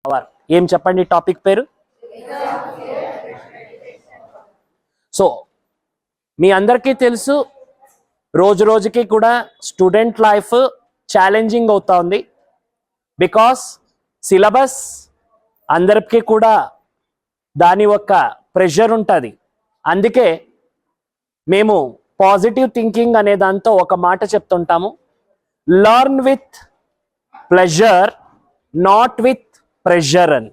Power. ఏం చెప్పండి topic పేరు? సో మీ అందరికీ తెలుసు, రోజు రోజుకి కూడా స్టూడెంట్ లైఫ్ ఛాలెంజింగ్ అవుతా ఉంది. బికాస్ సిలబస్ అందరికీ కూడా దాని ఒక ప్రెషర్ ఉంటుంది. అందుకే మేము పాజిటివ్ థింకింగ్ అనే దాంతో ఒక మాట చెప్తుంటాము, learn with pleasure not with pressure అని.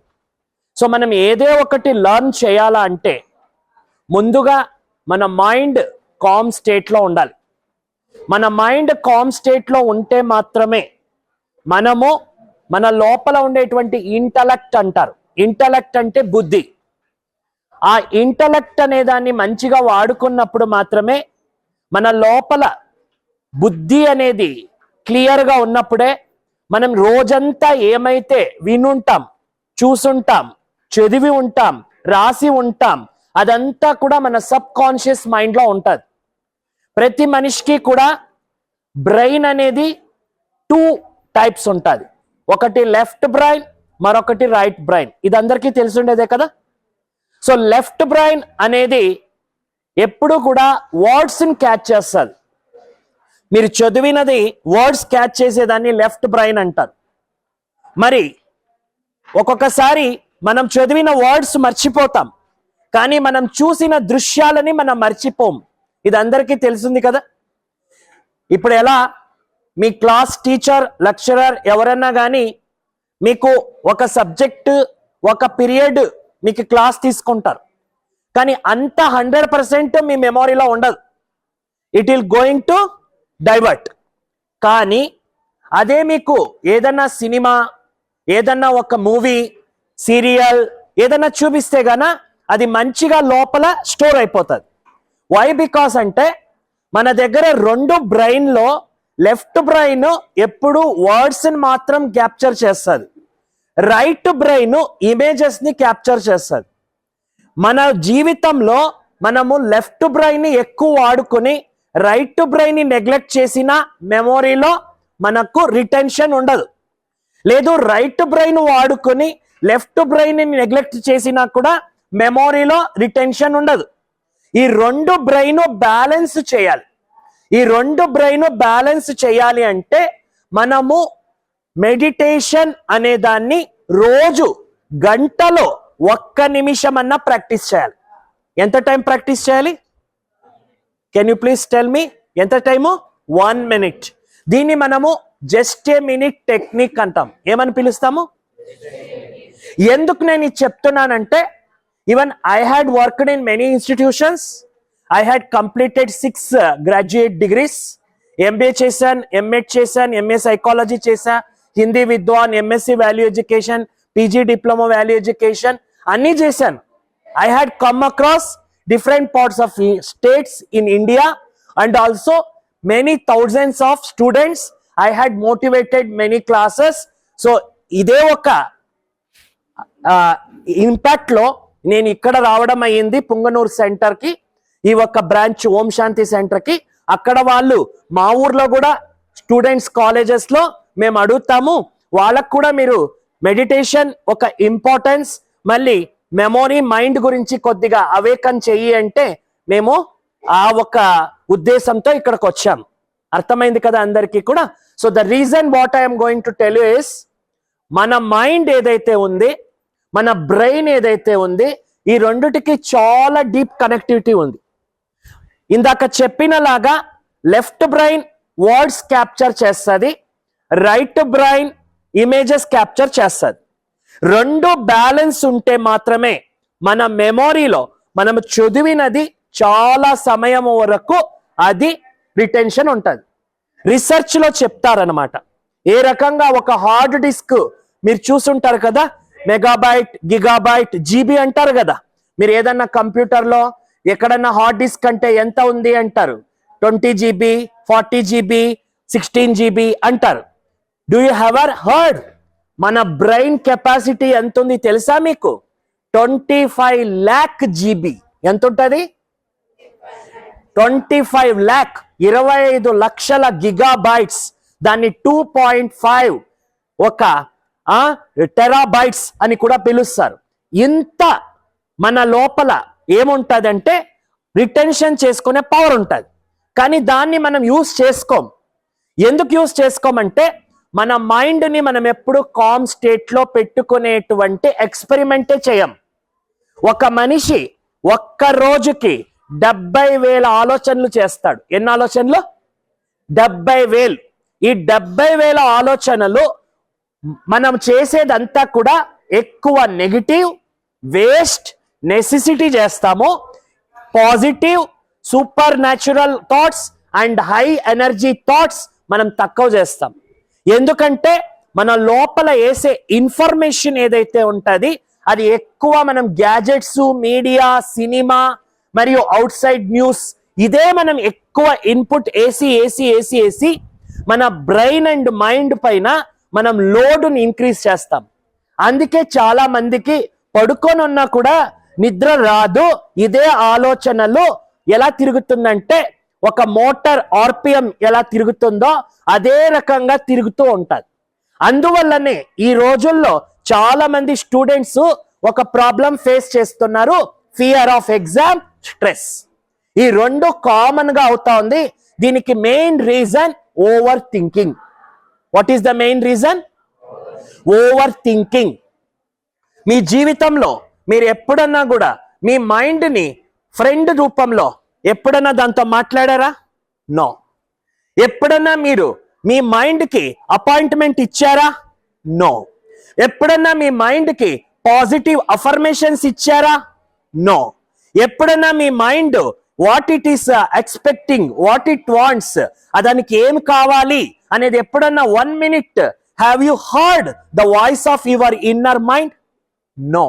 సో మనం ఏదో ఒకటి లర్న్ చేయాలా అంటే ముందుగా మన మైండ్ కామ్ స్టేట్లో ఉండాలి. మన మైండ్ కామ్ స్టేట్లో ఉంటే మాత్రమే మనము మన లోపల ఉండేటువంటి ఇంటలెక్ట్ అంటారు. ఇంటలెక్ట్ అంటే బుద్ధి. ఆ ఇంటలెక్ట్ అనే దాన్ని మంచిగా వాడుకున్నప్పుడు మాత్రమే మన లోపల బుద్ధి అనేది క్లియర్గా ఉన్నప్పుడే మనం రోజంతా ఏమైతే వినుంటాం, చూసుంటాం, చదివి ఉంటాం, రాసి ఉంటాం, అదంతా కూడా మన సబ్ కాన్షియస్ మైండ్లో ఉంటుంది. ప్రతి మనిషికి కూడా బ్రెయిన్ అనేది 2 టైప్స్ ఉంటుంది. ఒకటి లెఫ్ట్ బ్రెయిన్, మరొకటి రైట్ బ్రెయిన్. ఇది అందరికీ తెలిసిండేదే కదా. సో లెఫ్ట్ బ్రెయిన్ అనేది ఎప్పుడు కూడా వర్డ్స్ని క్యాచ్ చేస్తుంది. మీరు చదివినది వర్డ్స్ క్యాచ్ చేసేదాన్ని లెఫ్ట్ బ్రెయిన్ అంటారు. మరి ఒక్కొక్కసారి మనం చదివిన వర్డ్స్ మర్చిపోతాం, కానీ మనం చూసిన దృశ్యాలని మనం మర్చిపోం. ఇది అందరికీ తెలిసింది కదా. ఇప్పుడు ఎలా మీ క్లాస్ టీచర్, లెక్చరర్ ఎవరన్నా కానీ మీకు ఒక సబ్జెక్ట్, ఒక పీరియడ్ మీకు క్లాస్ తీసుకుంటారు, కానీ అంత 100% మీ మెమొరీలో ఉండదు. It will going to divert. కానీ అదే మీకు ఏదన్నా సినిమా, ఏదన్నా ఒక మూవీ, సీరియల్ ఏదన్నా చూపిస్తే గాన అది మంచిగా లోపల స్టోర్ అయిపోతుంది. వై? బికాస్ అంటే మన దగ్గర 2 బ్రెయిన్లో లెఫ్ట్ బ్రెయిన్ ఎప్పుడు వర్డ్స్ని మాత్రం క్యాప్చర్ చేస్తుంది, రైట్ బ్రెయిన్ ఇమేజెస్ని క్యాప్చర్ చేస్తుంది. మన జీవితంలో మనము లెఫ్ట్ బ్రెయిన్ ఎక్కువ వాడుకొని రైట్ బ్రెయిన్ నెగ్లెక్ట్ చేసిన మెమొరీలో మనకు రిటెన్షన్ ఉండదు. లేదు రైట్ బ్రెయిన్ వాడుకొని లెఫ్ట్ బ్రెయిన్ నెగ్లెక్ట్ చేసినా కూడా మెమొరీలో రిటెన్షన్ ఉండదు. ఈ 2 బ్రెయిన్ బ్యాలెన్స్ చేయాలి. ఈ 2 బ్రెయిన్ బ్యాలెన్స్ చేయాలి అంటే మనము మెడిటేషన్ అనే దాన్ని రోజు గంటలో 1 నిమిషం అన్నా ప్రాక్టీస్ చేయాలి. ఎంత టైం ప్రాక్టీస్ చేయాలి? Can you please tell me? ఎంత టైము? 1 minute. దీన్ని మనము జస్ట్ ఏ మినిట్ టెక్నిక్ అంటాం. ఏమని పిలుస్తాము? ఎందుకు నేను ఇది చెప్తున్నానంటే, even I had worked in many institutions. I had completed 6 graduate degrees. MBA చేశాను, ఎంఎడ్ చేశాను, ఎంఏ సైకాలజీ చేశా, హిందీ విద్వాన్, MSc value education, PG diploma value education అన్నీ చేశాను. I had come across different parts of states in India and also many thousands of students. I had motivated many classes. So ఇదే ఒక impact లో నేను ఇక్కడ రావడం అయ్యింది పుంగనూరు సెంటర్ కి, ఈ ఒక బ్రాంచ్ ఓం శాంతి సెంటర్ కి. అక్కడ వాళ్ళు మా ఊర్లో కూడా స్టూడెంట్స్ కాలేజెస్ లో మేము అడుగుతాము, వాళ్ళకు కూడా మీరు మెడిటేషన్ ఒక ఇంపార్టెన్స్, మళ్ళీ మెమొరీ, మైండ్ గురించి కొద్దిగా అవేకన్ చెయ్యి అంటే మేము ఆ ఒక ఉద్దేశంతో ఇక్కడికి వచ్చాం. అర్థమైంది కదా అందరికీ కూడా. So the reason what I'm going to tell you is, మన మైండ్ ఏదైతే ఉంది, మన బ్రెయిన్ ఏదైతే ఉంది, ఈ రెండిటికి చాలా డీప్ కనెక్టివిటీ ఉంది. ఇందాక చెప్పినలాగా లెఫ్ట్ బ్రెయిన్ వర్డ్స్ క్యాప్చర్ చేస్తుంది, రైట్ బ్రెయిన్ ఇమేజెస్ క్యాప్చర్ చేస్తుంది. 2 బ్యాలెన్స్ ఉంటే మాత్రమే మన మెమొరీలో మనం చదివినది చాలా సమయం వరకు అది రిటెన్షన్ ఉంటుంది. రీసెర్చ్లో చెప్తారనమాట ఏ రకంగా. ఒక హార్డ్ డిస్క్ మీరు చూసుంటారు కదా, మెగాబైట్, గిగాబైట్, జీబీ అంటారు కదా. మీరు ఏదన్నా కంప్యూటర్లో ఎక్కడన్నా హార్డ్ డిస్క్ అంటే ఎంత ఉంది అంటారు, 20 GB, 40 GB, 16 GB అంటారు. డూ యూ హ్యావ్ హర్డ్ మన బ్రెయిన్ కెపాసిటీ ఎంత ఉంది తెలుసా మీకు? 25 lakh GB. ఎంత ఉంటుంది? 25 lakh, 25 లక్షల గిగాబైట్స్. దాన్ని 2.5 ఒక టెరాబైట్స్ అని కూడా పిలుస్తారు. ఇంత మన లోపల ఏముంటుందంటే రిటెన్షన్ చేసుకునే పవర్ ఉంటుంది. కానీ దాన్ని మనం యూజ్ చేసుకోం. ఎందుకు యూజ్ చేసుకోమంటే మన మైండ్ని మనం ఎప్పుడు కామ్ స్టేట్లో పెట్టుకునేటువంటి ఎక్స్పెరిమెంటే చేయం. ఒక మనిషి ఒక్క రోజుకి 70,000 ఆలోచనలు చేస్తాడు. ఎన్ని ఆలోచనలు? 70,000. ఈ 70,000 ఆలోచనలు మనం చేసేదంతా కూడా ఎక్కువ నెగిటివ్, వేస్ట్, నెసెసిటీ చేస్తాము. Positive, super natural thoughts and high energy thoughts మనం తక్కువ చేస్తాం. ఎందుకంటే మన లోపల వేసే ఇన్ఫర్మేషన్ ఏదైతే ఉంటుంది అది ఎక్కువ మనం గ్యాజెట్స్, మీడియా, సినిమా మరియు అవుట్ సైడ్ న్యూస్ ఇదే మనం ఎక్కువ ఇన్పుట్ ఏసి మన బ్రెయిన్ అండ్ మైండ్ పైన మనం లోడ్ని ఇంక్రీజ్ చేస్తాం. అందుకే చాలా మందికి పడుకొని ఉన్నా కూడా నిద్ర రాదు. ఇదే ఆలోచనలు ఎలా తిరుగుతుందంటే ఒక మోటార్ ఆర్పిఎం ఎలా తిరుగుతుందో అదే రకంగా తిరుగుతూ ఉంటుంది. అందువల్లనే ఈ రోజుల్లో చాలా మంది స్టూడెంట్స్ ఒక ప్రాబ్లం ఫేస్ చేస్తున్నారు, ఫియర్ ఆఫ్ ఎగ్జామ్, స్ట్రెస్. ఈ రెండు కామన్ గా అవుతా ఉంది. దీనికి main reason over thinking. What is the main reason? Over thinking. మీ జీవితంలో మీరు ఎప్పుడన్నా కూడా మీ మైండ్ని ఫ్రెండ్ రూపంలో ఎప్పుడన్నా దాంతో మాట్లాడారా? నో. ఎప్పుడన్నా మీరు మీ మైండ్కి అపాయింట్మెంట్ ఇచ్చారా? నో. ఎప్పుడన్నా మీ మైండ్కి పాజిటివ్ అఫర్మేషన్స్ ఇచ్చారా? నో. ఎప్పుడన్నా మీ mind what it is expecting, what it wants, దానికి ఏం కావాలి అనేది ఎప్పుడన్నా 1 minute have you heard the voice of your inner mind? No.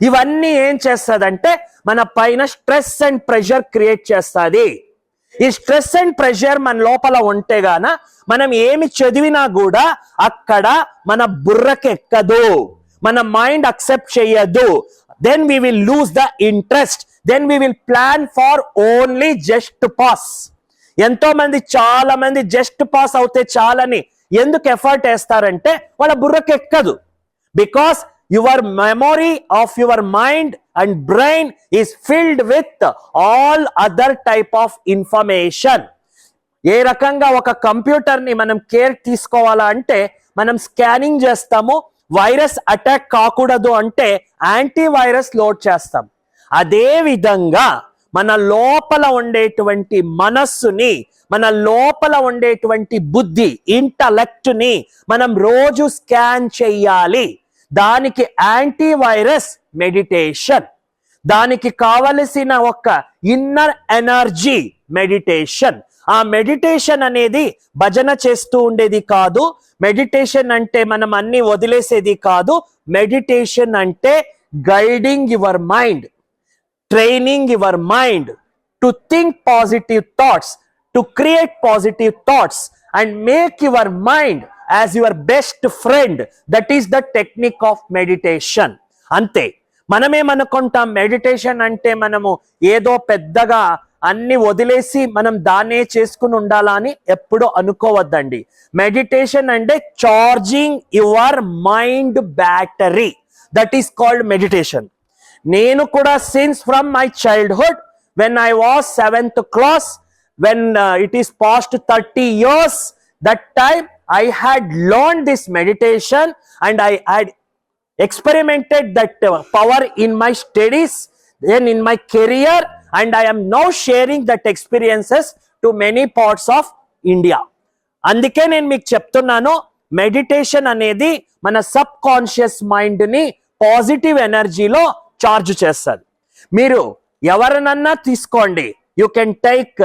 ఇవన్నీ ఏం చేస్తుందంటే మన పైన స్ట్రెస్ అండ్ ప్రెషర్ క్రియేట్ చేస్తుంది. ఈ స్ట్రెస్ అండ్ ప్రెషర్ మన లోపల ఉంటే గాన మనం ఏమి చదివినా కూడా అక్కడ మన బుర్రకి ఎక్కదు, మన మైండ్ అక్సెప్ట్ చేయదు. Then we will lose the interest. Then we will plan for only just pass. ఎంతో మంది, చాలా మంది జస్ట్ పాస్ అవుతే చాలని ఎందుకు ఎఫర్ట్ వేస్తారంటే వాళ్ళ బుర్రకి ఎక్కదు. Because your memory of your mind and brain is filled with all other type of information. ఏ రకంగా ఒక కంప్యూటర్ని మనం కేర్ తీసుకోవాలా అంటే మనం స్కానింగ్ చేస్తాము. వైరస్ అటాక్ కాకూడదు అంటే యాంటీవైరస్ లోడ్ చేస్తాం. అదే విధంగా మన లోపల ఉండేటువంటి మనస్సుని, మన లోపల ఉండేటువంటి బుద్ధి, ఇంటలెక్ట్ని మనం రోజు స్కాన్ చెయ్యాలి. దానికి యాంటీవైరస్ మెడిటేషన్. దానికి కావలసిన ఒక ఇన్నర్ ఎనర్జీ మెడిటేషన్. ఆ మెడిటేషన్ అనేది భజన చేస్తూ ఉండేది కాదు. మెడిటేషన్ అంటే మనం అన్ని వదిలేసేది కాదు. మెడిటేషన్ అంటే guiding your mind, training your mind to think positive thoughts, to create positive thoughts and make your mind as your best friend. That is the technique of meditation. అంతే. మనమేమనుకుంటాం మెడిటేషన్ అంటే మనము ఏదో పెద్దగా అన్ని వదిలేసి మనం దాన్నే చేసుకుని ఉండాలా అని ఎప్పుడూ అనుకోవద్దండి. మెడిటేషన్ అంటే charging your mind battery. That is called meditation. నేను కూడా since from my childhood, when I was 7th class, when it is past 30 years, that time I had learned this meditation and I had experimented that power in my studies, then in my career, and I am now sharing that experiences to many parts of India. అందుకే నేను మీకు చెప్తున్నాను, meditation అనేది మన sub conscious మైండ్ని positive ఎనర్జీలో charge చేస్తుంది. మీరు ఎవరినన్నా తీసుకోండి, you can take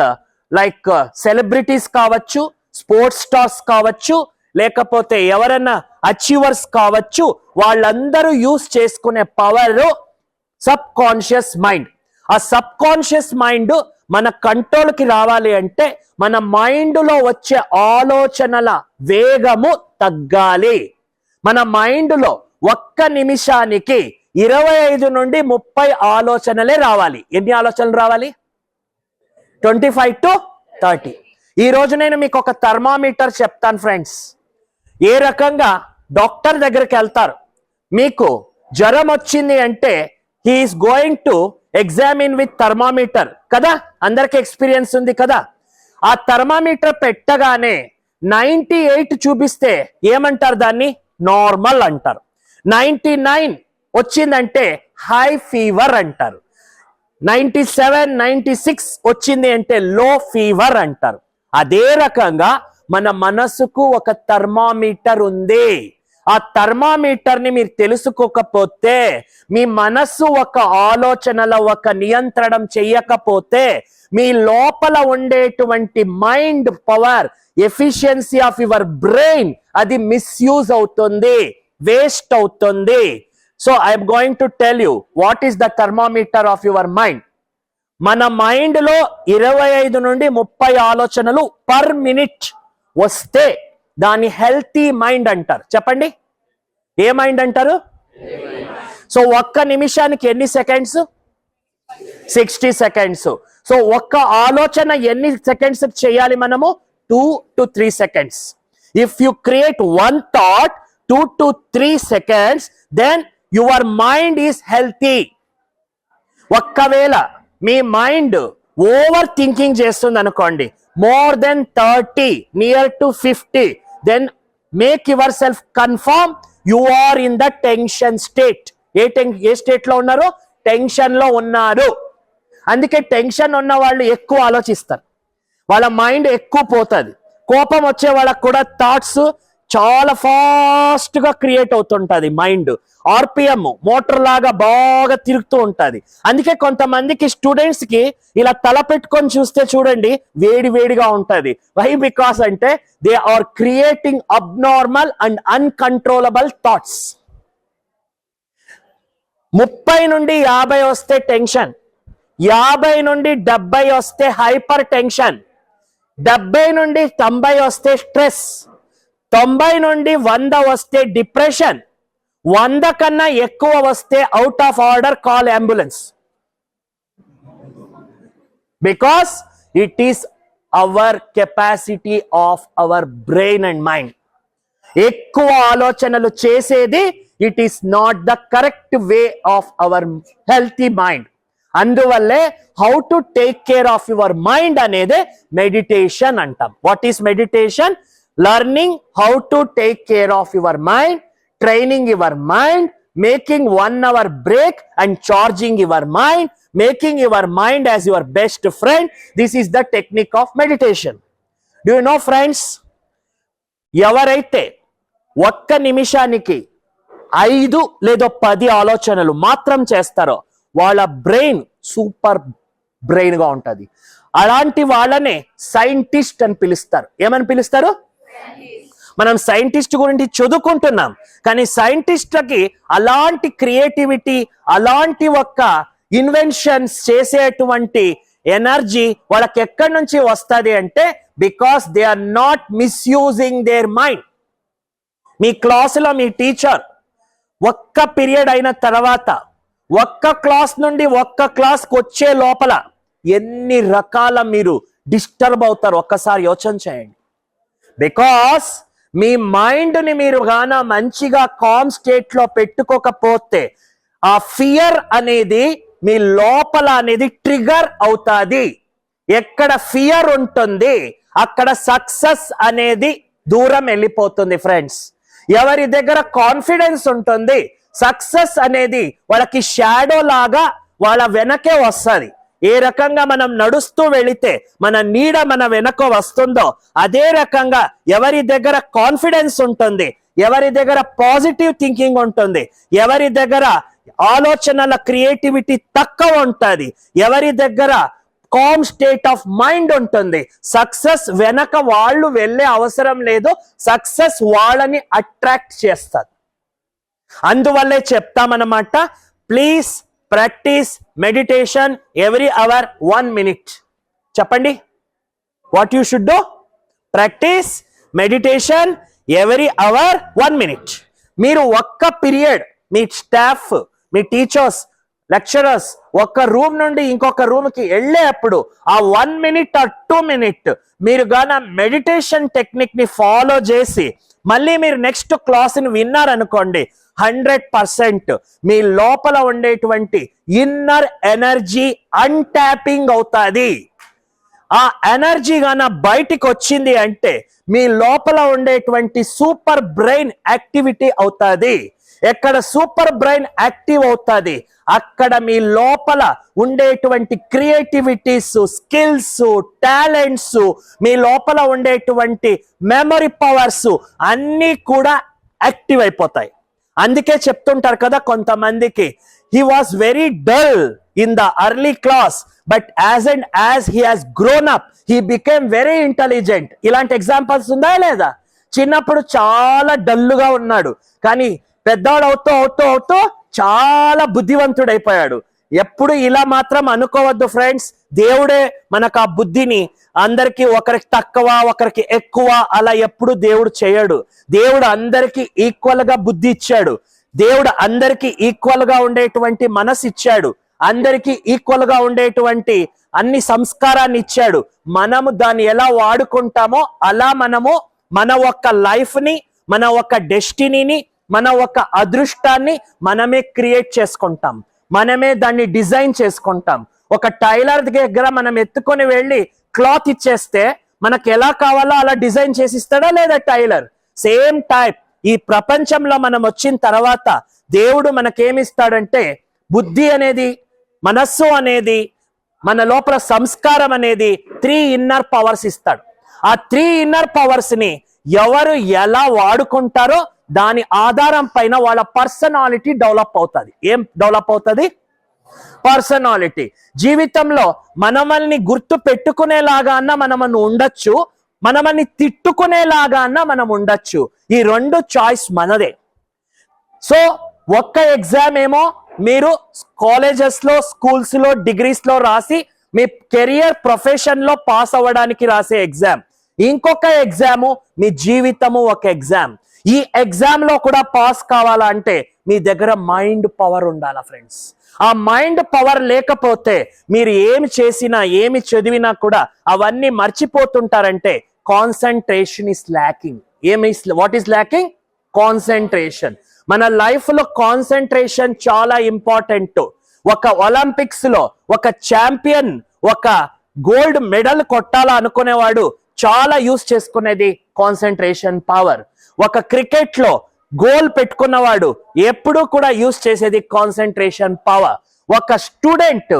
like celebrities కావచ్చు, స్పోర్ట్స్ స్టార్స్ కావచ్చు, లేకపోతే ఎవరైనా అచీవర్స్ కావచ్చు, వాళ్ళందరూ యూస్ చేసుకునే పవర్ సబ్ కాన్షియస్ మైండ్. ఆ సబ్ కాన్షియస్ మైండ్ మన కంట్రోల్కి రావాలి అంటే మన మైండ్లో వచ్చే ఆలోచనల వేగము తగ్గాలి. మన మైండ్లో ఒక్క నిమిషానికి 25 నుండి 30 ఆలోచనలే రావాలి. ఎన్ని ఆలోచనలు రావాలి? 25 to 30. ఈ రోజు నేను మీకు ఒక థర్మామీటర్ చెప్తాను ఫ్రెండ్స్. ఏ రకంగా డాక్టర్ దగ్గరికి వెళ్తారు, మీకు జ్వరం వచ్చింది అంటే he is going to examine with thermometer కదా, అందరికి ఎక్స్పీరియన్స్ ఉంది కదా. ఆ థర్మామీటర్ పెట్టగానే 98 చూపిస్తే ఏమంటారు, దాన్ని నార్మల్ అంటారు. 99 వచ్చిందంటే హై ఫీవర్ అంటారు. 97, 96 వచ్చింది అంటే లో ఫీవర్ అంటారు. అదే రకంగా మన మనసుకు ఒక థర్మామీటర్ ఉంది. ఆ థర్మామీటర్ ని మీరు తెలుసుకోకపోతే, మీ మనస్సు ఒక ఆలోచనల ఒక నియంత్రణం చెయ్యకపోతే, మీ లోపల ఉండేటువంటి mind power, efficiency of your brain అది మిస్యూజ్ అవుతుంది, వేస్ట్ అవుతుంది. So I'm going to tell you what is the thermometer of your mind. మన మైండ్ లో 25 నుండి 30 ఆలోచనలు పర్ మినిట్ వస్తే దాన్ని హెల్తీ మైండ్ అంటారు. చెప్పండి, ఏ మైండ్ అంటారు? సో ఒక్క నిమిషానికి ఎన్ని సెకండ్స్? 60 సెకండ్స్. సో ఒక్క ఆలోచన ఎన్ని సెకండ్స్ చేయాలి మనము? 2 to 3 seconds. If you create one thought 2 to 3 seconds, then your mind is healthy. ఒక్కవేళ మీ మైండ్ ఓవర్ థింకింగ్ చేస్తుంది అనుకోండి, more then 30, near to 50, then make yourself confirm you are in the tension state. ఏ state లో ఉన్నారు? Tension లో ఉన్నారు. అందుకే టెన్షన్ ఉన్న వాళ్ళు ఎక్కువ ఆలోచిస్తారు, వాళ్ళ మైండ్ ఎక్కువ పోతుంది. కోపం వచ్చే వాళ్ళకు కూడా థాట్స్ చాలా ఫాస్ట్ గా క్రియేట్ అవుతుంటది. మైండ్ ఆర్పిఎం మోటార్ లాగా బాగా తిరుగుతూ ఉంటది. అందుకే కొంతమందికి స్టూడెంట్స్ కి ఇలా తల పెట్టుకొని చూస్తే చూడండి వేడి వేడిగా ఉంటది. వై? బికాస్ అంటే they are creating abnormal and uncontrollable thoughts. 30 నుండి 50 వస్తే టెన్షన్, 50 నుండి 70 వస్తే హైపర్ టెన్షన్, 70 నుండి 90 వస్తే స్ట్రెస్, 90 నుండి 100 వస్తే డిప్రెషన్, 100 కన్నా ఎక్కువ వస్తే out of order, call ambulance. Because it is our capacity of our brain and mind. ఎక్కువ ఆలోచనలు చేసేది it is not the correct way of our healthy mind. అందువల్లే how to take care of your mind అనేది meditation అంటాం. What is meditation? Learning how to take care of your mind, training your mind, making 1 hour break and charging your mind, making your mind as your best friend. This is the technique of meditation. Do you know, friends? ఎవరైతే ఒక్క నిమిషానికి 5 లేదా 10 ఆలోచనలు మాత్రం చేస్తారో వాళ్ళ brain super brain గా ఉంటది. అలాంటి వాళ్ళనే సైంటిస్ట్ అని పిలుస్తారు. ఏమని పిలుస్తారు? మనం సైంటిస్ట్ గురించి చదువుకుంటున్నాం, కానీ సైంటిస్ట్లకి అలాంటి క్రియేటివిటీ, అలాంటి ఒక్క ఇన్వెన్షన్స్ చేసేటువంటి ఎనర్జీ వాళ్ళకి ఎక్కడి నుంచి వస్తుంది అంటే because they are not misusing their mind. మీ క్లాసులో మీ టీచర్ ఒక్క పీరియడ్ అయిన తర్వాత ఒక్క క్లాస్ నుండి ఒక్క క్లాస్కి వచ్చే లోపల ఎన్ని రకాల మీరు డిస్టర్బ్ అవుతారు ఒక్కసారి యోచన చేయండి. బికాస్ మీ మైండ్ని మీరు గాన మంచిగా కామ్ స్టేట్ లో పెట్టుకోకపోతే ఆ ఫియర్ అనేది మీ లోపల అనేది ట్రిగర్ అవుతుంది. ఎక్కడ ఫియర్ ఉంటుంది అక్కడ సక్సెస్ అనేది దూరం వెళ్ళిపోతుంది. ఫ్రెండ్స్, ఎవరి దగ్గర కాన్ఫిడెన్స్ ఉంటుంది సక్సెస్ అనేది వాళ్ళకి షాడో లాగా వాళ్ళ వెనకే వస్తుంది. ఏ రకంగా మనం నడుస్తూ వెళితే మన నీడ మన వెనక వస్తుందో అదే రకంగా ఎవరి దగ్గర కాన్ఫిడెన్స్ ఉంటుంది, ఎవరి దగ్గర పాజిటివ్ థింకింగ్ ఉంటుంది, ఎవరి దగ్గర ఆలోచనల క్రియేటివిటీ తక్కువ ఉంటుంది, ఎవరి దగ్గర కామ్ స్టేట్ ఆఫ్ మైండ్ ఉంటుంది, సక్సెస్ వెనక వాళ్ళు వెళ్ళే అవసరం లేదు, సక్సెస్ వాళ్ళని అట్రాక్ట్ చేస్తారు. అందువల్లే చెప్తామన్నమాట, please practice meditation every hour 1 minute. చెప్పండి, what you should do? Practice meditation every hour 1 minute. మీరు ఒక్క పీరియడ్ మీ స్టాఫ్, మీ టీచర్స్, లెక్చరర్స్ ఒక్క రూమ్ నుండి ఇంకొక రూమ్కి వెళ్ళేటప్పుడు ఆ 1 minute or 2 minute మీరు గాన మెడిటేషన్ టెక్నిక్ ని ఫాలో చేసి మళ్ళీ మీరు నెక్స్ట్ క్లాస్ని విన్నారనుకోండి, 100% మీ లోపల ఉండేటువంటి ఇన్నర్ ఎనర్జీ అన్ట్యాపింగ్ అవుతుంది. ఆ ఎనర్జీ గాన బయటికి వచ్చింది అంటే మీ లోపల ఉండేటువంటి సూపర్ బ్రెయిన్ యాక్టివిటీ అవుతుంది. ఎక్కడ సూపర్ బ్రెయిన్ యాక్టివ్ అవుతుంది, అక్కడ మీ లోపల ఉండేటువంటి క్రియేటివిటీస్, స్కిల్స్, టాలెంట్స్, మీ లోపల ఉండేటువంటి మెమరీ పవర్స్ అన్నీ కూడా యాక్టివ్ అయిపోతాయి. అందుకే చెప్తుంటారు కదా కొంతమందికి, he was very dull in the early class, but as he has grown up, he became very intelligent. ఇలాంటి ఎగ్జాంపుల్స్ ఉందా లేదా? చిన్నప్పుడు చాలా డల్లుగా ఉన్నాడు, కానీ పెద్దవాడు అవుతూ అవుతూ అవుతూ చాలా బుద్ధివంతుడైపోయాడు. ఎప్పుడు ఇలా మాత్రం అనుకోవద్దు ఫ్రెండ్స్. దేవుడే మనకు ఆ బుద్ధిని, అందరికి ఒకరికి తక్కువ ఒకరికి ఎక్కువ అలా ఎప్పుడు దేవుడు చేయడు. దేవుడు అందరికి ఈక్వల్ గా బుద్ధి ఇచ్చాడు. దేవుడు అందరికి ఈక్వల్ గా ఉండేటువంటి మనసు ఇచ్చాడు. అందరికి ఈక్వల్ గా ఉండేటువంటి అన్ని సంస్కారాన్ని ఇచ్చాడు. మనము దాన్ని ఎలా వాడుకుంటామో అలా మనము మన ఒక్క లైఫ్ ని, మన ఒక్క డెస్టినీని, మన ఒక్క అదృష్టాన్ని మనమే క్రియేట్ చేసుకుంటాం. మనమే దాన్ని డిజైన్ చేసుకుంటాం. ఒక టైలర్ దగ్గర మనం ఎత్తుకొని వెళ్ళి క్లాత్ ఇచ్చేస్తే మనకు ఎలా కావాలో అలా డిజైన్ చేసిస్తాడా లేదా టైలర్? సేమ్ టైప్ ఈ ప్రపంచంలో మనం వచ్చిన తర్వాత దేవుడు మనకేమిస్తాడంటే బుద్ధి అనేది, మనస్సు అనేది, మన లోపల సంస్కారం అనేది 3 ఇన్నర్ పవర్స్ ఇస్తాడు. ఆ 3 ఇన్నర్ పవర్స్ ని ఎవరు ఎలా వాడుకుంటారో దాని ఆధారం పైన వాళ్ళ పర్సనాలిటీ డెవలప్ అవుతుంది. ఏం డెవలప్ అవుతుంది? పర్సనాలిటీ. జీవితంలో మనమల్ని గుర్తు పెట్టుకునేలాగా అన్న మనమను ఉండొచ్చు, మనమల్ని తిట్టుకునేలాగా అన్న మనం ఉండొచ్చు. ఈ 2 చాయిస్ మనదే. సో ఒక్క ఎగ్జామ్ ఏమో మీరు కాలేజెస్ లో, స్కూల్స్ లో, డిగ్రీస్ లో రాసి మీ కెరియర్ ప్రొఫెషన్ లో పాస్ అవ్వడానికి రాసే ఎగ్జామ్. ఇంకొక ఎగ్జాము మీ జీవితము ఒక ఎగ్జామ్. ఈ ఎగ్జామ్ లో కూడా పాస్ కావాలంటే మీ దగ్గర మైండ్ పవర్ ఉండాలా ఫ్రెండ్స్. ఆ మైండ్ పవర్ లేకపోతే మీరు ఏమి చేసినా, ఏమి చదివినా కూడా అవన్నీ మర్చిపోతుంటారంటే concentration is lacking. What is lacking? Concentration. మన లైఫ్ లో కాన్సన్ట్రేషన్ చాలా ఇంపార్టెంట్. ఒక ఒలింపిక్స్ లో ఒక ఛాంపియన్ ఒక గోల్డ్ మెడల్ కొట్టాలా అనుకునేవాడు చాలా యూస్ చేసుకునేది కాన్సన్ట్రేషన్ పవర్. ఒక క్రికెట్ లో గోల్ పెట్టుకున్నవాడు ఎప్పుడూ కూడా యూస్ చేసేది కాన్సన్ట్రేషన్ పవర్. ఒక స్టూడెంట్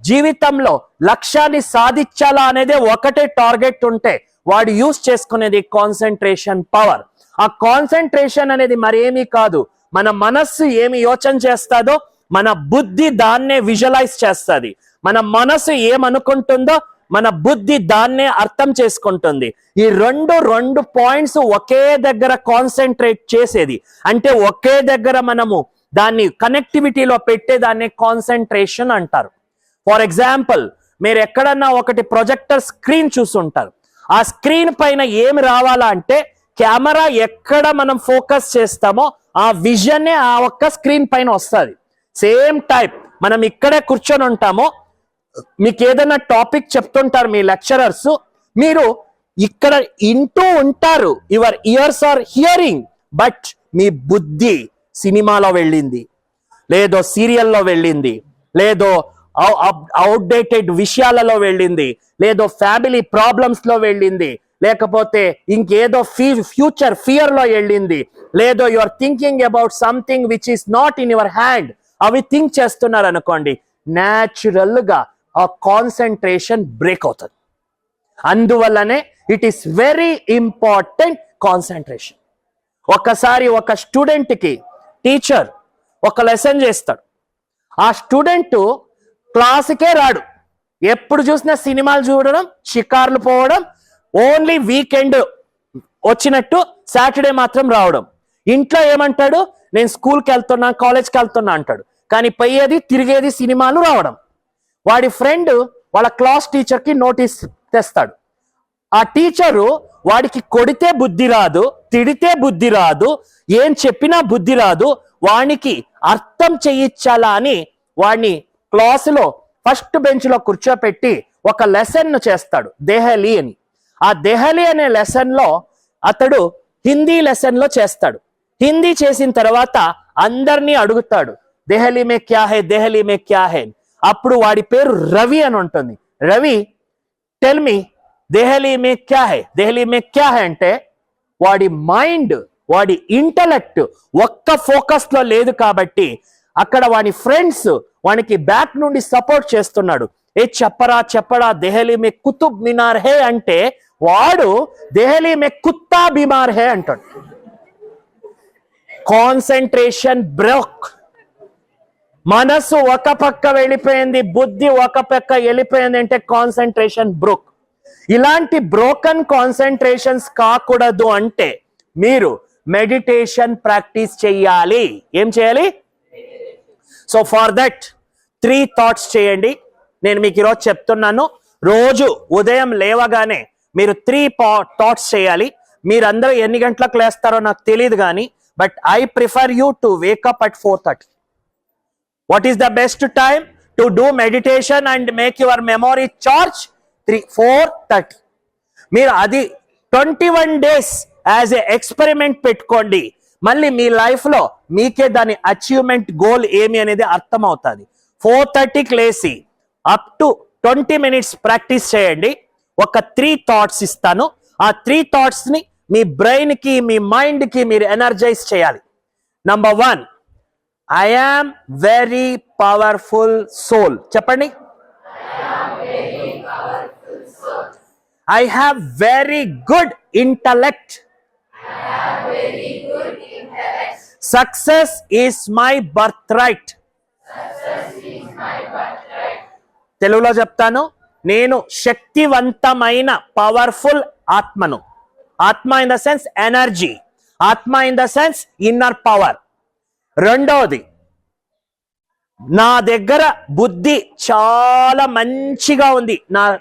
జీవితంలో లక్ష్యాన్ని సాధించాలా అనేది ఒకటే టార్గెట్ ఉంటే వాడు యూస్ చేసుకునేది కాన్సన్ట్రేషన్ పవర్. ఆ కాన్సన్ట్రేషన్ అనేది మరేమీ కాదు, మన మనస్సు ఏమి యోచన చేస్తాదో మన బుద్ధి దాన్నే విజువలైజ్ చేస్తుంది. మన మనసు ఏమనుకుంటుందో మన బుద్ధి దాన్నే అర్థం చేసుకుంటుంది. ఈ రెండు పాయింట్స్ ఒకే దగ్గర కాన్సన్ట్రేట్ చేసేది, అంటే ఒకే దగ్గర మనము దాన్ని కనెక్టివిటీలో పెట్టేదాన్ని కాన్సన్ట్రేషన్ అంటారు. ఫర్ ఎగ్జాంపుల్, మీరు ఎక్కడన్నా ఒకటి ప్రొజెక్టర్ స్క్రీన్ చూసుంటారు. ఆ స్క్రీన్ పైన ఏమి రావాలా అంటే కెమెరా ఎక్కడ మనం ఫోకస్ చేస్తామో ఆ విజన్ ఆ ఒక్క స్క్రీన్ పైన వస్తుంది. సేమ్ టైప్ మనం ఇక్కడే కూర్చొని ఉంటామో, మీకు ఏదైనా టాపిక్ చెప్తుంటారు మీ లెక్చరర్స్, మీరు ఇక్కడ ఇంటూ ఉంటారు, your ears are hearing, but మీ బుద్ధి సినిమాలో వెళ్ళింది, లేదో సీరియల్లో వెళ్ళింది, లేదో అవుట్డేటెడ్ విషయాలలో వెళ్ళింది, లేదో ఫ్యామిలీ ప్రాబ్లమ్స్ లో వెళ్ళింది, లేకపోతే ఇంకేదో ఫ్యూచర్ ఫియర్ లో వెళ్ళింది, లేదో you are thinking about something which is not in your hand, అవి థింక్ చేస్తున్నారు అనుకోండి, న్యాచురల్ గా ఆ కాన్సన్ట్రేషన్ బ్రేక్ అవుతుంది. అందువల్లనే it is very important concentration. ఒకసారి ఒక స్టూడెంట్ కి టీచర్ ఒక లెసన్ చేస్తాడు, ఆ స్టూడెంట్ క్లాసుకే రాడు, ఎప్పుడు చూసినా సినిమాలు చూడడం, షికార్లు పోవడం, ఓన్లీ వీకెండ్ వచ్చినట్టు సాటర్డే మాత్రం రావడం. ఇంట్లో ఏమంటాడు, నేను స్కూల్కి వెళ్తున్నా, కాలేజ్కి వెళ్తున్నా అంటాడు, కానీ పోయేది తిరిగేది సినిమాలు రావడం. వాడి ఫ్రెండ్ వాళ్ళ క్లాస్ టీచర్కి నోటీస్ తెస్తాడు. ఆ టీచరు వాడికి కొడితే బుద్ధి రాదు, తిడితే బుద్ధి రాదు, ఏం చెప్పినా బుద్ధి రాదు, వానికి అర్థం చేయించాలా అని వాడిని క్లాసులో ఫస్ట్ బెంచ్ లో కూర్చోపెట్టి ఒక లెసన్ చేస్తాడు, దెహలి అని. ఆ దెహలి అనే లెసన్ లో అతడు హిందీ లెసన్ లో చేస్తాడు. హిందీ చేసిన తర్వాత అందరినీ అడుగుతాడు, దెహలీ మే క్యా హై, దెహలీ మే క్యా హై. అప్పుడు వాడి పేరు రవి అని ఉంటుంది. రవి, టెల్ మీ దెహలీ మే క్యా హై, దెహలీ మే క్యా హై అంటే వాడి మైండ్, వాడి ఇంటలెక్ట్ ఒక్క ఫోకస్ లో లేదు కాబట్టి అక్కడ వాడి ఫ్రెండ్స్ వానికి బ్యాక్ నుండి సపోర్ట్ చేస్తున్నాడు. ఏ చెప్పరా చెప్పరా దెహలీ మే కుతుబ్ మినార్ హే అంటే వాడు దెహలీ మే కుత్తా బీమార్ హే అంటాడు. Concentration break. మనసు ఒక పక్క వెళ్ళిపోయింది, బుద్ధి ఒక పక్క వెళ్ళిపోయింది అంటే కాన్సంట్రేషన్ బ్రోక్. ఇలాంటి బ్రోకన్ కాన్సంట్రేషన్స్ కాకూడదు అంటే మీరు మెడిటేషన్ ప్రాక్టీస్ చేయాలి. ఏం చేయాలి? సో ఫర్ దట్ 3 థాట్స్ చేయండి. నేను మీకు ఈరోజు చెప్తున్నాను, రోజు ఉదయం లేవగానే మీరు 3 థాట్స్ చేయాలి. మీరందరూ ఎన్ని గంటలకు లేస్తారో నాకు తెలియదు కానీ, but I prefer you to wake up at 4:30. What is the best time to do meditation and make your memory charge? 4:30. మీరు అది 21 days యాజ్ ఏ ఎక్స్పెరిమెంట్ పెట్టుకోండి. మళ్ళీ మీ లైఫ్ లో మీకే దాని అచీవ్మెంట్ గోల్ ఏమి అనేది అర్థం అవుతుంది. 4:30కి లేసి అప్ టు 20 minutes ప్రాక్టీస్ చేయండి. ఒక 3 థాట్స్ ఇస్తాను. ఆ 3 థాట్స్ ని మీ బ్రెయిన్ కి, మీ మైండ్ కి మీరు ఎనర్జైజ్ చేయాలి. Number 1, I am very powerful soul. చెప్పండి. I have very good intellect. Success is my birthright. తెలుగులో చెప్తాను, నేను శక్తివంతమైన పవర్ఫుల్ ఆత్మను. ఆత్మ ఇన్ ద సెన్స్ ఎనర్జీ, ఆత్మ in the sense inner power. రెండవది, నా దగ్గర బుద్ధి చాలా మంచిగా ఉంది,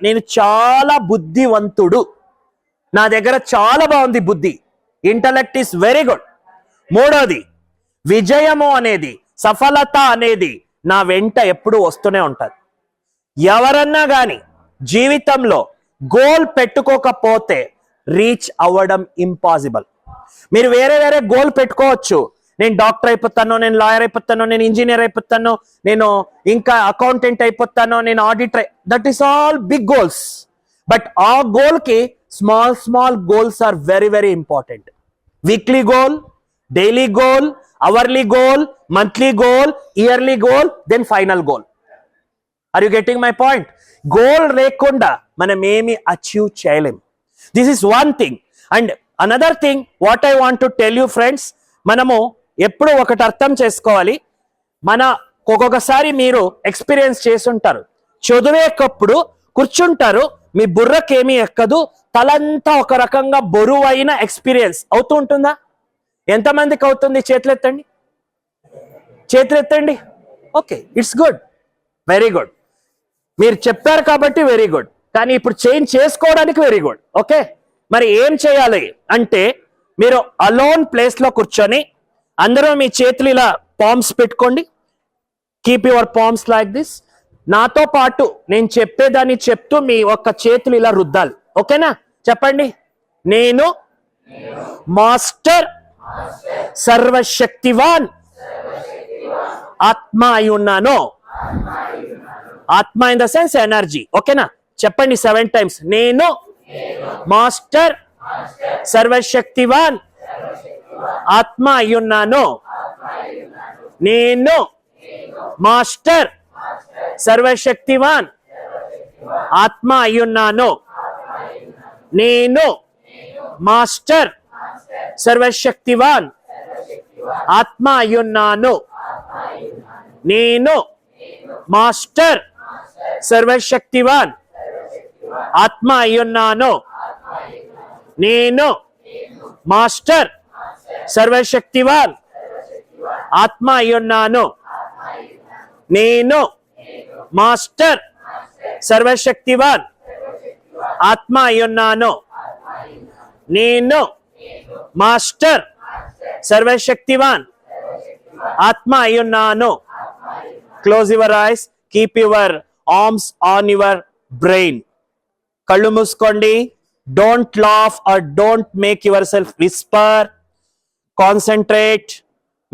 నేను చాలా బుద్ధివంతుడు, నా దగ్గర చాలా బాగుంది బుద్ధి, ఇంటలెక్ట్ ఈస్ వెరీ గుడ్. మూడవది, విజయము అనేది, సఫలత అనేది నా వెంట ఎప్పుడు వస్తూనే ఉంటుంది. ఎవరన్నా కానీ జీవితంలో గోల్ పెట్టుకోకపోతే రీచ్ అవ్వడం ఇంపాసిబుల్. మీరు వేరే వేరే గోల్ పెట్టుకోవచ్చు. నేను డాక్టర్ అయిపోతాను, నేను లాయర్ అయిపోతాను, నేను ఇంజనీర్ అయిపోతాను, నేను ఇంకా అకౌంటెంట్ అయిపోతాను, నేను auditor. That is all big goals. But ఆ గోల్ కి small small goals are very very important. Weekly goal, daily goal, hourly goal, monthly goal, yearly goal, then final goal. Are you getting my point? Goal లేకుండా మనం ఏమి achieve చేయలేం. This is one thing. And another thing what I want to tell you friends, మనము ఎప్పుడు ఒకటి అర్థం చేసుకోవాలి. ఒక్కొక్కసారి మీరు ఎక్స్పీరియన్స్ చేస్తుంటారు, చదివేటప్పుడు కూర్చుంటారు, మీ బుర్రకేమీ ఎక్కదు, తలంతా ఒక రకంగా బరువైన ఎక్స్పీరియన్స్ అవుతూ ఉంటుందా? ఎంతమందికి అవుతుంది? చేతులెత్తండి, చేతులెత్తండి. Okay, it's good, very good. మీరు చెప్పారు కాబట్టి వెరీ గుడ్. కానీ ఇప్పుడు చేంజ్ చేసుకోవడానికి వెరీ గుడ్. ఓకే, మరి ఏం చేయాలి అంటే, మీరు అలోన్ ప్లేస్ లో కూర్చొని అందరూ మీ చేతులు ఇలా పామ్స్ పెట్టుకోండి. Keep your palms like this. నాతో పాటు నేను చెప్పేదాన్ని చెప్తూ మీ ఒక్క చేతులు ఇలా రుద్దాలి. ఓకేనా? చెప్పండి. నేను మాస్టర్ సర్వశక్తివాన్ ఆత్మ అయి ఉన్నాను. ఆత్మ ఇన్ ద సెన్స్ ఎనర్జీ. ఓకేనా? చెప్పండి 7 times. నేను మాస్టర్ సర్వశక్తివాన్ ఆత్మ అయ్యున్నాను. నేను మాస్టర్ సర్వశక్తివాన్ ఆత్మ అయ్యున్నాను. నేను మాస్టర్ సర్వశక్తివాన్ ఆత్మ అయ్యున్నాను. నేను మాస్టర్ సర్వశక్తివాన్ ఆత్మ అయ్యున్నాను. నేను మాస్టర్ సర్వశక్తివాన్ ఆత్మ అయ్యున్నాను. నేను మాస్టర్ సర్వశక్తివాన్ ఆత్మ అయ్యున్నాను. నేను మాస్టర్ సర్వశక్తివాన్ ఆత్మ అయ్యున్నాను. Close your eyes, keep your arms on your brain. కళ్ళు మూసుకోండి. Don't laugh or don't make yourself whisper. Concentrate.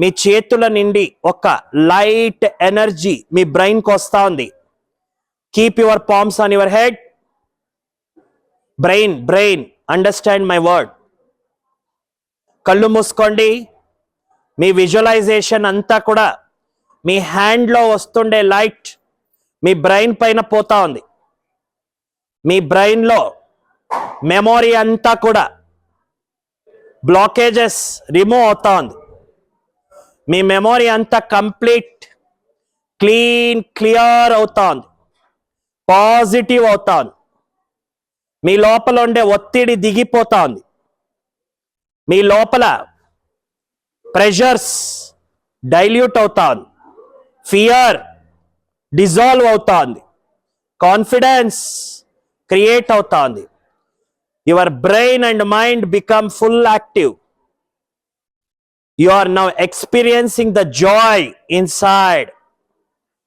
మీ చేతుల నుండి ఒక లైట్ ఎనర్జీ మీ బ్రెయిన్కి వస్తూ ఉంది. Keep your palms on your head. Brain understand my word. కళ్ళు మూసుకోండి. మీ విజువలైజేషన్ అంతా కూడా మీ హ్యాండ్లో వస్తుండే లైట్ మీ బ్రెయిన్ పైన పోతా ఉంది. మీ బ్రెయిన్లో మెమొరీ అంతా కూడా బ్లాకేజెస్ రిమూవ్ అవుతా ఉంది. మీ మెమొరీ అంతా కంప్లీట్ క్లియర్ అవుతా ఉంది. పాజిటివ్ అవుతా ఉంది. మీ లోపల ఉండే ఒత్తిడి దిగిపోతా ఉంది. మీ లోపల ప్రెషర్స్ డైల్యూట్ అవుతా ఉంది. ఫియర్ డిజాల్వ్ అవుతా ఉంది. కాన్ఫిడెన్స్ క్రియేట్ అవుతా ఉంది. Your brain and mind become full active. You are now experiencing the joy inside.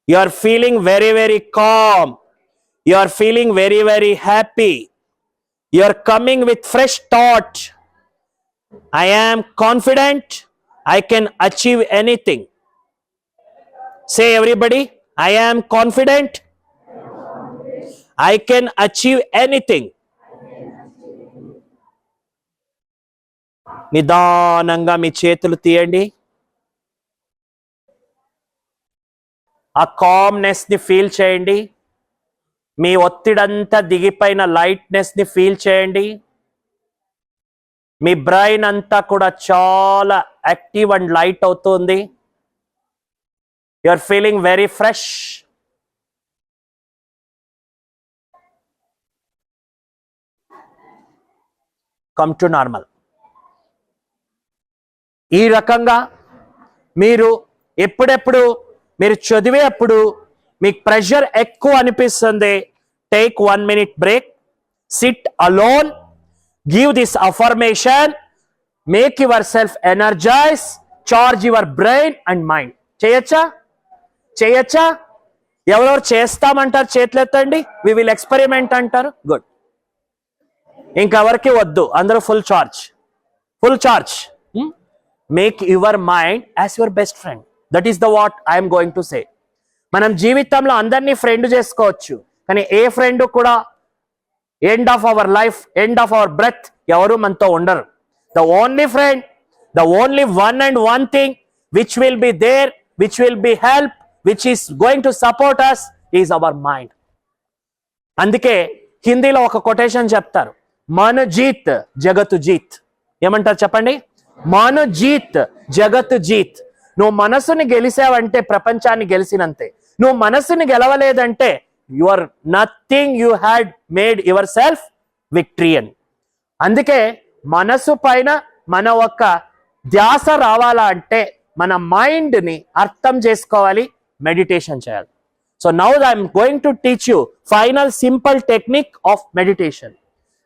You are feeling very, very calm. You are feeling very, very happy. You are coming with fresh thought. I am confident. I can achieve anything. Say everybody, I am confident. I can achieve anything. నిదానంగా మీ చేతులు తీయండి. ఆ calmness ని feel చేయండి. మీ ఒత్తిడంతా దిగిపోయిన lightness ని feel చేయండి. మీ brain అంతా కూడా చాలా యాక్టివ్ అండ్ లైట్ అవుతుంది. You are feeling very fresh. Come to normal. ఈ రకంగా మీరు ఎప్పుడెప్పుడు మీరు చదివేటప్పుడు మీకు ప్రెషర్ ఎక్కువ అనిపిస్తుంది, take 1 minute break, sit alone, give this affirmation, make yourself energise, charge your brain and mind. చేయొచ్చా? ఎవరెవరు చేస్తామంటారు? చేతులు ఎత్తండి. వి విల్ ఎక్స్పెరిమెంట్ అంటారు. గుడ్. ఇంకెవరికి వద్దు, అందరూ full charge. Make your mind as your best friend. That is the what I'm going to say. మనం జీవితంలో అందరినీ ఫ్రెండ్ చేసుకోవచ్చు, కానీ ఏ ఫ్రెండ్ కూడా end of our life, end of our breath ఎవరు మనతో ఉండరు. The only friend, the only one and one thing which will be there, which will be help, which is going to support us is our mind. అందుకే హిందీలో ఒక quotation చెప్తారు, మన జీత్ జగత్ జీత్. ఏమంటారు చెప్పండి? మన జీత్ జగత్ జీత్. నువ్వు మనసుని గెలిచావంటే ప్రపంచాన్ని గెలిచినంతే. నువ్వు మనసుని గెలవలేదంటే you are nothing. You had made yourself victorian. అందుకే మనసు పైన మన ఒక్క ధ్యాస రావాలా అంటే మన మైండ్ని అర్థం చేసుకోవాలి, మెడిటేషన్ చేయాలి. So now I'm going to teach you final simple technique of meditation.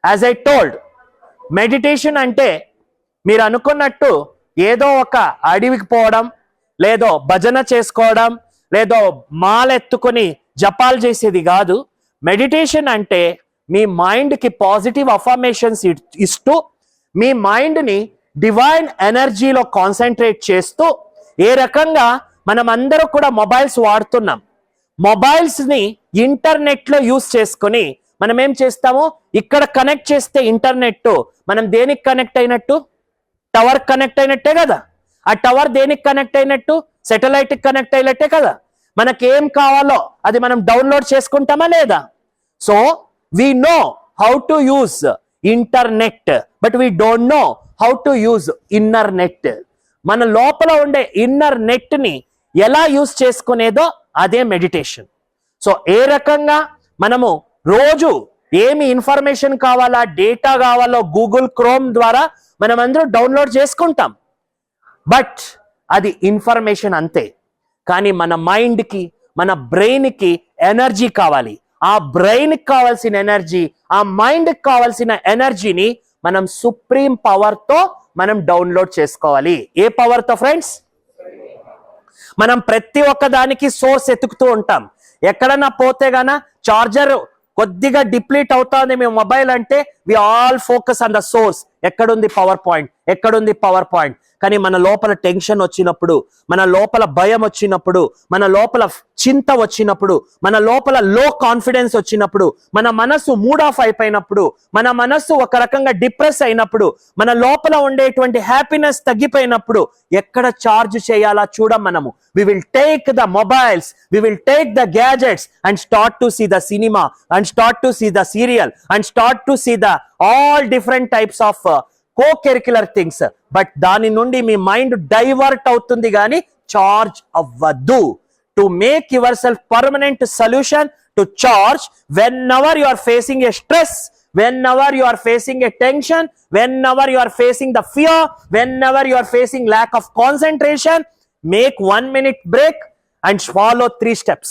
As I told, meditation అంటే మీరు అనుకున్నట్టు ఏదో ఒక అడవికి పోవడం, లేదో భజన చేసుకోవడం, లేదో మాలెత్తుకొని జపాలు చేసేది కాదు. మెడిటేషన్ అంటే మీ మైండ్కి పాజిటివ్ అఫర్మేషన్స్ ఇస్తూ, మీ మైండ్ని డివైన్ ఎనర్జీలో కాన్సన్ట్రేట్ చేస్తూ, ఏ రకంగా మనం అందరూ కూడా మొబైల్స్ వాడుతున్నాం. మొబైల్స్ని ఇంటర్నెట్లో యూస్ చేసుకొని మనం ఏం చేస్తాము, ఇక్కడ కనెక్ట్ చేస్తే ఇంటర్నెట్ మనం దేనికి కనెక్ట్ అయినట్టు? టవర్ కనెక్ట్ అయినట్టే కదా. ఆ టవర్ దేనికి కనెక్ట్ అయినట్టు? సెటిలైట్ కనెక్ట్ అయినట్టే కదా. మనకేం కావాలో అది మనం డౌన్లోడ్ చేసుకుంటామా లేదా? So we know how to use internet, but we don't know how to use inner net. మన లోపల ఉండే ఇన్నర్ నెట్ ని ఎలా యూజ్ చేసుకునేదో అదే మెడిటేషన్. సో ఏ రకంగా మనము రోజు ఏమి ఇన్ఫర్మేషన్ కావాలా, డేటా కావాలో గూగుల్ క్రోమ్ ద్వారా మనం అందరూ డౌన్లోడ్ చేసుకుంటాం. బట్ అది ఇన్ఫర్మేషన్ అంతే. కానీ మన మైండ్కి, మన బ్రెయిన్కి ఎనర్జీ కావాలి. ఆ బ్రెయిన్కి కావాల్సిన ఎనర్జీ, ఆ మైండ్కి కావాల్సిన ఎనర్జీని మనం సుప్రీం పవర్తో మనం డౌన్లోడ్ చేసుకోవాలి. ఏ పవర్తో ఫ్రెండ్స్? మనం ప్రతి ఒక్క దానికి సోర్స్ ఎతుకుతూ ఉంటాం. ఎక్కడన్నా పోతే గాన చార్జర్ కొద్దిగా డిప్లీట్ అవుతుంది మీ మొబైల్ అంటే we all focus on the source. ఎక్కడుంది పవర్ పాయింట్, ఎక్కడుంది పవర్ పాయింట్. కానీ మన లోపల టెన్షన్ వచ్చినప్పుడు, మన లోపల భయం వచ్చినప్పుడు, మన లోపల చింత వచ్చినప్పుడు, మన లోపల లో కాన్ఫిడెన్స్ వచ్చినప్పుడు, మన మనసు మూడ్ ఆఫ్ అయిపోయినప్పుడు, మన మనసు ఒక రకంగా డిప్రెస్ అయినప్పుడు, మన లోపల ఉండేటువంటి హ్యాపీనెస్ తగ్గిపోయినప్పుడు ఎక్కడ చార్జ్ చేయాలా చూడం మనము. We will take the mobiles, we will take the gadgets and start to see the cinema and start to see the serial and start to see the all different types of co-curricular things. But దాని నుండి మీ mind divert అవుతుంది కానీ charge అవ్వద్దు. To make your self permanent solution to charge whenever you are facing a stress, whenever you are facing a tension, whenever you are facing the fear, whenever you are facing lack of concentration, make 1 minute break and follow 3 steps.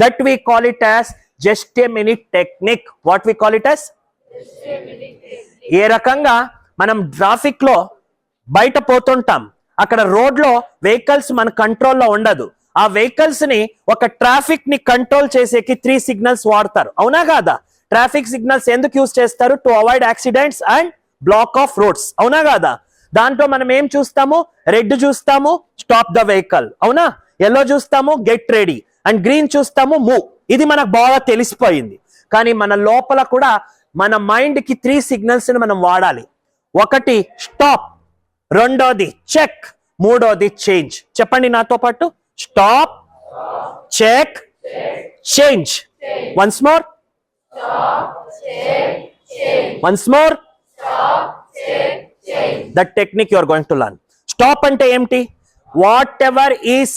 That we call it as just a minute technique. What we call it as? ఏ రకంగా మనం traffic లో బయట పోతుంటాం, అక్కడ road లో vehicles మన కంట్రోల్లో ఉండదు. ఆ వెహికల్స్ ని ఒక ట్రాఫిక్ ని కంట్రోల్ చేసేకి 3 సిగ్నల్స్ వాడతారు, అవునా కాదా? ట్రాఫిక్ సిగ్నల్స్ ఎందుకు యూజ్ చేస్తారు? To avoid accidents and black of roads, అవునా కాదా? దాంట్లో మనం ఏం చూస్తాము? రెడ్ చూస్తాము, స్టాప్ ద వెహికల్, అవునా? ఎల్లో చూస్తాము, గెట్ రెడీ, అండ్ గ్రీన్ చూస్తాము, మూవ్. ఇది మనకు బాగా తెలిసిపోయింది. కానీ మన లోపల కూడా మన మైండ్ కి 3 సిగ్నల్స్ ని మనం వాడాలి. ఒకటి స్టాప్, రెండోది చెక్, మూడోది చేంజ్. చెప్పండి నాతో పాటు, stop, check, change. Once more, once more. That technique you are going to learn. Stop అంటే ఏమిటి? వాట్ ఎవర్ ఈస్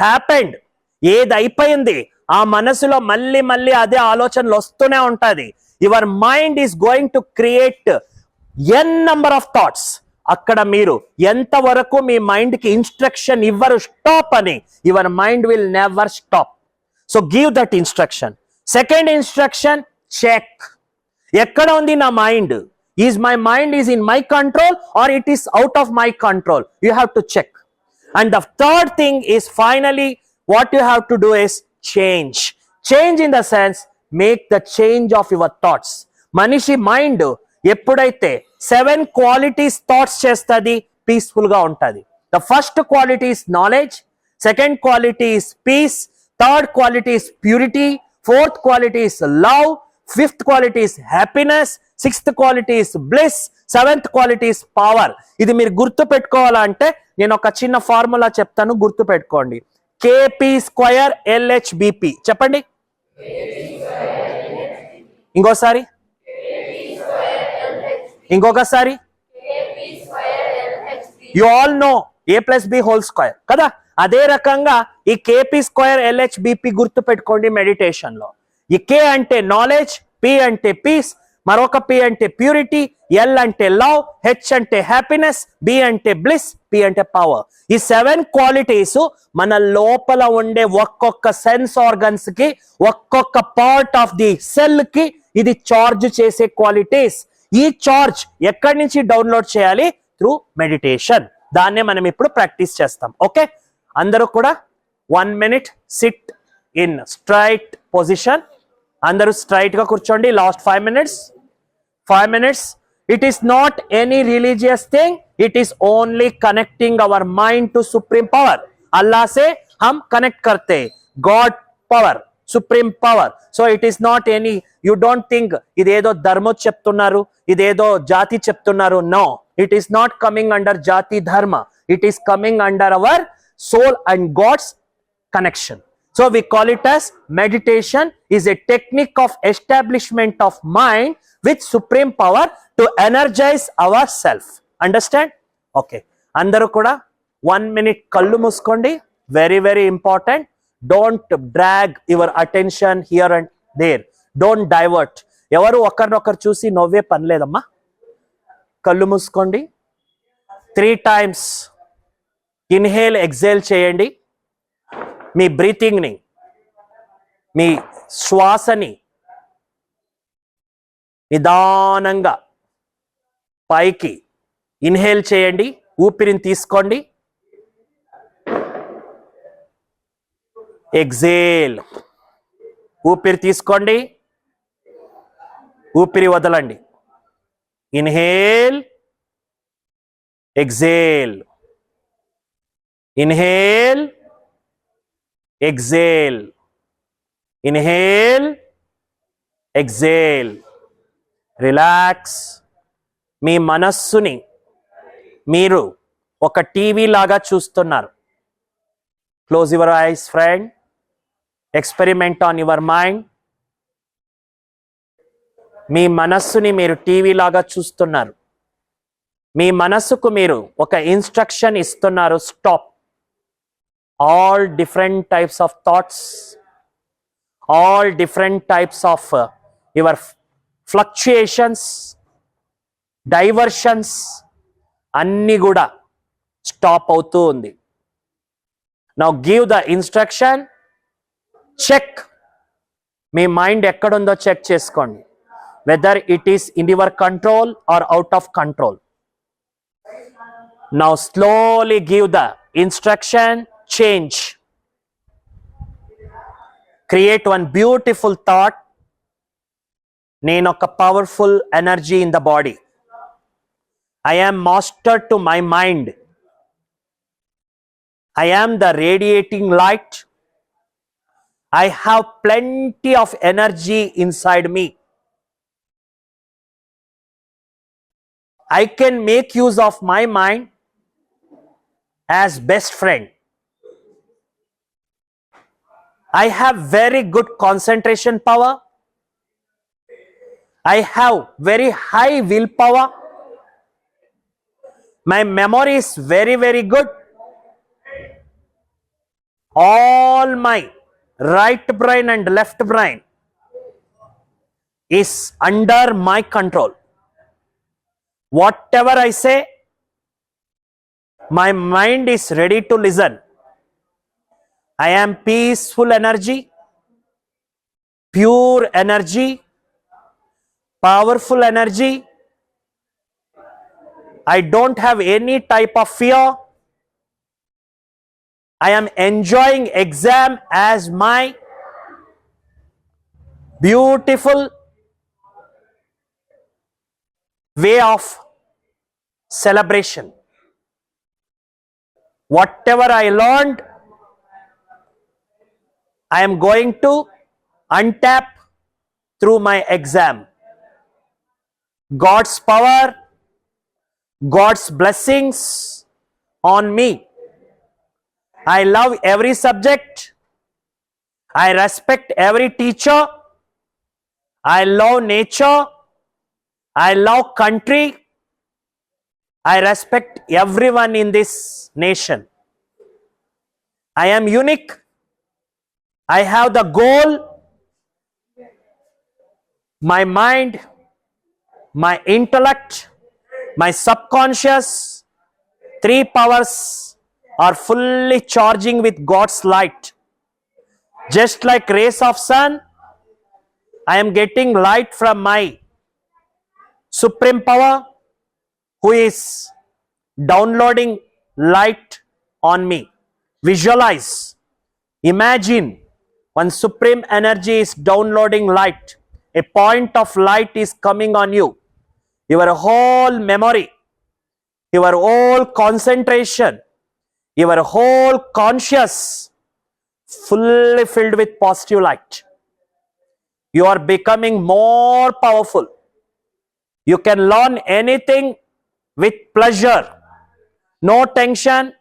హ్యాపెండ్, ఏది అయిపోయింది ఆ మనసులో మళ్ళీ మళ్ళీ అదే ఆలోచనలు వస్తూనే ఉంటుంది. Your mind is going to create n number of thoughts. అక్కడ మీరు ఎంతవరకు మీ మైండ్ కి ఇన్స్ట్రక్షన్ ఇవ్వరు స్టాప్ అని, your mind will never stop. So give that instruction. Second instruction, check. ఎక్కడ ఉంది నా mind? Is my mind is in my control or it is out of my control? You have to check. And the third thing is finally what you have to do is change. Change in the sense, make the change of your thoughts. మనిషి mind ఎప్పుడైతే 7 qualities thoughts చేస్తుంది, peaceful గా ఉంటుంది. The first quality is knowledge, second quality is piece, third quality is purity, fourth quality is love, fifth quality is happiness, sixth quality is bliss, seventh quality is power. ఇది మీరు గుర్తు పెట్టుకోవాలంటే నేను ఒక చిన్న ఫార్ములా చెప్తాను, గుర్తు పెట్టుకోండి. KP square LHBP. చెప్పండి ఇంకోసారి, ఇంకొకసారి. You all know A+B whole square కదా. అదే రకంగా ఈ కేపీ స్క్వేర్ ఎల్హెచ్బిపి గుర్తు పెట్టుకోండి మెడిటేషన్ లో. ఈ కే అంటే నాలెడ్జ్, పి అంటే పీస్, మరొక పి అంటే ప్యూరిటీ, ఎల్ అంటే లవ్, హెచ్ అంటే హ్యాపీనెస్, బి అంటే బ్లిస్, పి అంటే పవర్. ఈ 7 క్వాలిటీస్ మన లోపల ఉండే ఒక్కొక్క సెన్స్ ఆర్గన్స్ కి, ఒక్కొక్క పార్ట్ ఆఫ్ ది సెల్ కి ఇది చార్జ్ చేసే క్వాలిటీస్. ఈ చార్జ్ ఎక్కడి నుంచి డౌన్లోడ్ చేయాలి? Through meditation. దాన్నే మనం ఇప్పుడు ప్రాక్టీస్ చేస్తాం. ఓకే, అందరూ కూడా 1 minute SIT in straight position. అందరూ స్ట్రైట్ గా కూర్చోండి. Last 5 minutes. 5 minutes. It is not any religious thing. It is only connecting our mind to supreme power. Allah से हम connect करते हैं. God power, supreme power. So it is not any. You don't think ఇదేదో ధర్మం చెప్తున్నారు, ఇదేదో జాతి చెప్తున్నారు. No, it is not coming under jati dharma. It is coming under our soul and God's connection. So we call it as meditation is a technique of establishment of mind with supreme power to energize ourself. Understand? Okay. Andaru kuda 1 minute kallu muskondi. Very, very important. Don't drag your attention here and there. Don't divert. ఎవరు ఒకరినొకరు చూసి నవ్వే పని లేదమ్మా. కళ్ళు మూసుకోండి. 3 times inhale, exhale చేయండి. మీ breathing ని, మీ శ్వాసని నిదానంగా పైకి ఇన్హేల్ చేయండి. ఊపిరిని తీసుకోండి. ఎక్సేల్, ఊపిరి తీసుకోండి. ఊపిరి వదలండి. Inhale, exhale, inhale, exhale, inhale, exhale. Relax. మీ మనస్సుని మీరు ఒక టీవీ లాగా చూస్తున్నారు. Close your eyes friend. Experiment on your mind. మీ మనస్సుని మీరు టీవీ లాగా చూస్తున్నారు. మీ మనస్సుకు మీరు ఒక ఇన్స్ట్రక్షన్ ఇస్తున్నారు. Stop all different types of thoughts, all different types of your fluctuations, diversions అన్నీ కూడా స్టాప్ అవుతూ ఉంది. Now give the instruction. Check. మీ మైండ్ ఎక్కడుందో చెక్ చేసుకోండి. whether it is in your control or out of control. Now slowly give the instruction. Change. Create one beautiful thought. Nenu oka powerful energy in the body. I am master to my mind. I am the radiating light. I have plenty of energy inside me. I can make use of my mind as best friend. I have very good concentration power. I have very high willpower. My memory is very, very good. All my right brain and left brain is under my control. Whatever I say, my mind is ready to listen. I am peaceful energy, pure energy, powerful energy. I don't have any type of fear. I am enjoying exam as my beautiful way of celebration. Whatever I learned, I am going to untap through my exam. God's power, God's blessings on me. I love every subject. I respect every teacher. I love nature. I love country. I respect everyone in this nation. I am unique. I have the goal. My mind, my intellect, my subconscious, three powers are fully charging with God's light. Just like rays of sun, I am getting light from my supreme power, who is downloading light on me. Visualize. Imagine when supreme energy is downloading light. A point of light is coming on you. Your whole memory, your whole concentration, your whole conscious fully filled with positive light. You are becoming more powerful. You can learn anything with pleasure. No tension,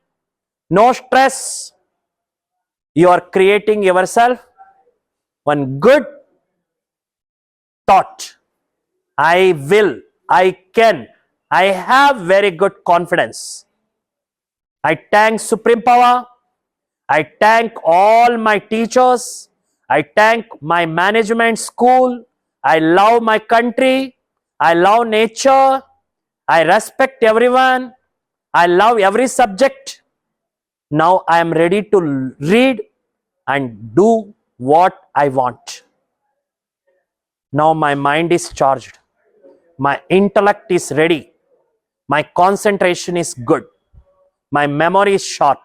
no stress. You are creating yourself one good thought. I will, I can, I have very good confidence. I thank Supreme Power. I thank all my teachers. I thank my management school. I love my country. I love nature. I respect everyone. I love every subject. Now I am ready to read and do what I want. Now my mind is charged. My intellect is ready. My concentration is good. My memory is sharp.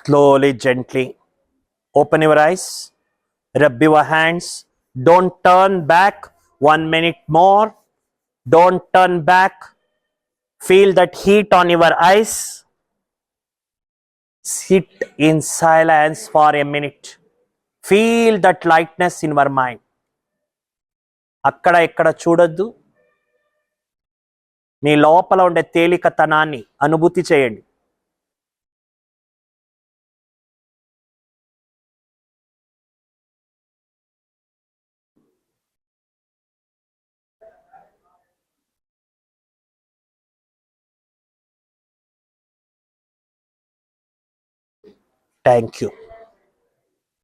Slowly, gently, open your eyes, rub your hands, don't turn back. 1 minute more, don't turn back. Feel that heat on your eyes. Sit in silence for a minute. Feel that lightness in your mind. అక్కడ ఇక్కడ చూడొద్దు. మీ లోపల ఉండే తేలికతనాన్ని అనుభూతి చేయండి. Thank you.